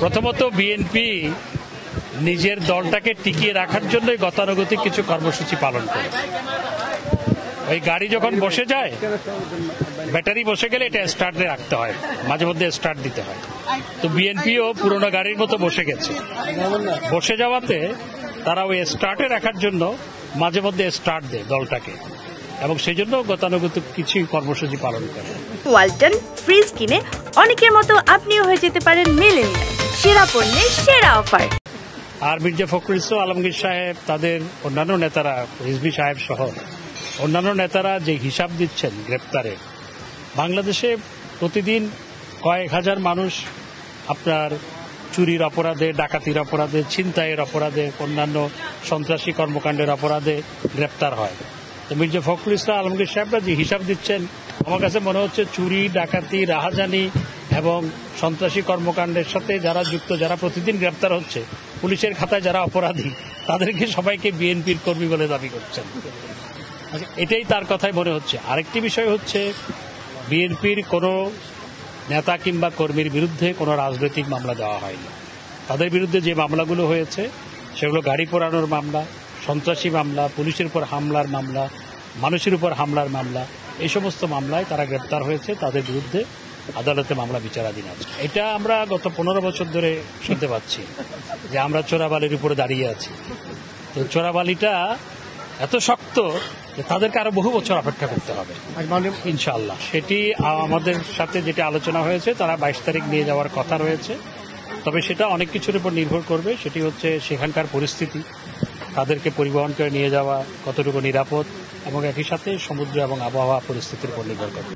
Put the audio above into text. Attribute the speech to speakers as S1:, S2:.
S1: প্রথমত বিএনপি নিজের দলটাকে টিকিয়ে রাখার জন্যই গতানুগতিক কিছু কর্মসূচি পালন করে। ওই গাড়ি যখন বসে যায়, ব্যাটারি বসে গেলে এটা স্টার্টে রাখতে হয়, মাঝে মধ্যে স্টার্ট দিতে হয়। তো বিএনপিও পুরোনো গাড়ির মতো বসে গেছে। বসে যাওয়াতে তারা ওই স্টার্টে রাখার জন্য মাঝে মধ্যে স্টার্ট দেয় দলটাকে, এবং সেই জন্য গতানুগতিক কিছু কর্মসূচি পালন করে।
S2: ওয়ালটন ফ্রিজ কিনে অনেকের মতো আপনিও হয়ে যেতে পারেন মিলেনিয়াল, সেরা পণ্যের সেরা অফার।
S1: আর মির্জা ফখরুল ইসলাম আলমগীর সাহেব, তাদের অন্যান্য নেতারা, রিজভী সাহেব সহ অন্যান্য নেতারা যে হিসাব দিচ্ছেন গ্রেপ্তারে, বাংলাদেশে প্রতিদিন কয়েক হাজার মানুষ আপনার চুরির অপরাধে, ডাকাতির অপরাধে, ছিনতাইয়ের অপরাধে, অন্যান্য সন্ত্রাসী কর্মকাণ্ডের অপরাধে গ্রেপ্তার হয়। তো মির্জা ফখরুল ইসলাম আলমগীর সাহেবরা যে হিসাব দিচ্ছেন, আমার কাছে মনে হচ্ছে চুরি, ডাকাতি, রাহাজানি এবং সন্ত্রাসী কর্মকাণ্ডের সাথে যারা যুক্ত, যারা প্রতিদিন গ্রেপ্তার হচ্ছে, পুলিশের খাতায় যারা অপরাধী, তাদেরকে সবাইকে বিএনপির কর্মী বলে দাবি করছেন। এটাই তার কথাই মনে হচ্ছে। আরেকটি বিষয় হচ্ছে, বিএনপির কোনো নেতা কিংবা কর্মীর বিরুদ্ধে কোনো রাজনৈতিক মামলা দেওয়া হয়নি। তাদের বিরুদ্ধে যে মামলাগুলো হয়েছে সেগুলো গাড়ি পোড়ানোর মামলা, সন্ত্রাসী মামলা, পুলিশের উপর হামলার মামলা, মানুষের উপর হামলার মামলা, এই সমস্ত মামলায় তারা গ্রেপ্তার হয়েছে। তাদের বিরুদ্ধে আদালতে মামলা বিচারাধীন আছে। এটা আমরা গত 15 বছর ধরে শুনতে পাচ্ছি যে আমরা চোরাবালির উপরে দাঁড়িয়ে আছি। তো চোরাবালিটা এত শক্ত যে তাদেরকে আরো বহু বছর অপেক্ষা করতে হবে ইনশাআল্লাহ। সেটি আমাদের সাথে যেটা আলোচনা হয়েছে, তারা 22 তারিখ নিয়ে যাওয়ার কথা রয়েছে। তবে সেটা অনেক কিছুর উপর নির্ভর করবে। সেটি হচ্ছে সেখানকার পরিস্থিতি, তাদেরকে পরিবহন করে নিয়ে যাওয়া কতটুকু নিরাপদ, এবং একই সাথে সমুদ্র এবং আবহাওয়া পরিস্থিতির উপর নির্ভর করবে।